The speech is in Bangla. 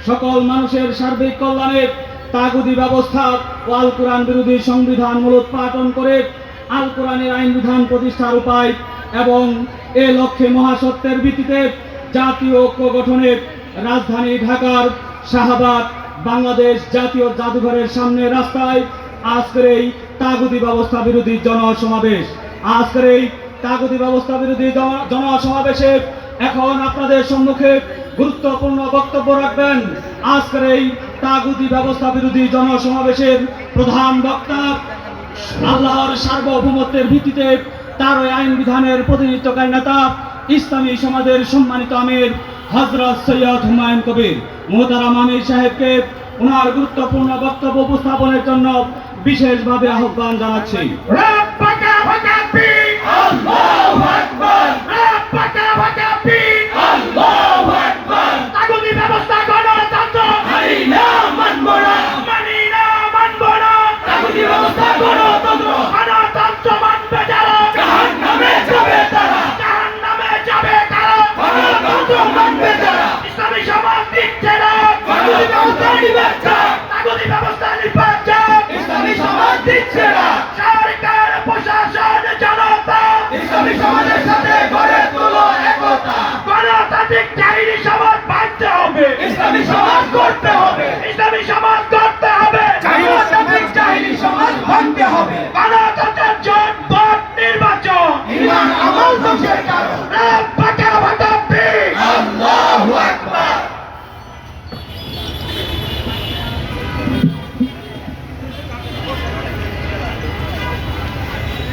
সকল মানুষের সার্বিক কল্যাণে তাগুদি ব্যবস্থা ও আল কোরআন বিরোধী সংবিধান মূলোৎপাটন করে আল কোরআনের আইন বিধান প্রতিষ্ঠার উপায় এবং এ লক্ষ্যে মহাসত্যের ভিত্তিতে জাতীয় ঐক্য গঠনে রাজধানী ঢাকার শাহবাগ বাংলাদেশ জাতীয় জাদুঘরের সামনে রাস্তায় আজকের এই তাগুদি ব্যবস্থা বিরোধী জনসমাবেশ। আজকের এই তাগুদি ব্যবস্থা বিরোধী জনসমাবেশে এখন আপনাদের সম্মুখে গুরুত্বপূর্ণ বক্তব্য রাখবেন আজকের এই তাগুদি ব্যবস্থা বিরোধী জনসমাবেশের প্রধান বক্তা আল্লাহর সার্বভৌমত্বের ভিত্তিতে তার আইন বিধানের প্রতিনিধিত্বকারী নেতা ইসলামী সমাজের সম্মানিত আমির হযরত সৈয়দ হুমায়ুন কবির মোহতারাম আমির সাহেবকে ওনার গুরুত্বপূর্ণ বক্তব্য উপস্থাপনের জন্য বিশেষভাবে আহ্বান জানাচ্ছি। সরকার প্রশাসন জনতা ইসলামী সমাজের সাথে গড়ে তোলো একতা। গণতান্ত্রিক জাহিলি সমাজ বাঁচতে হবে, ইসলামী সমাজ গড়তে হবে, ইসলামী সমাজ গড়তে হবে, গণতান্ত্রিক জাহিলি সমাজ ভাঙতে হবে।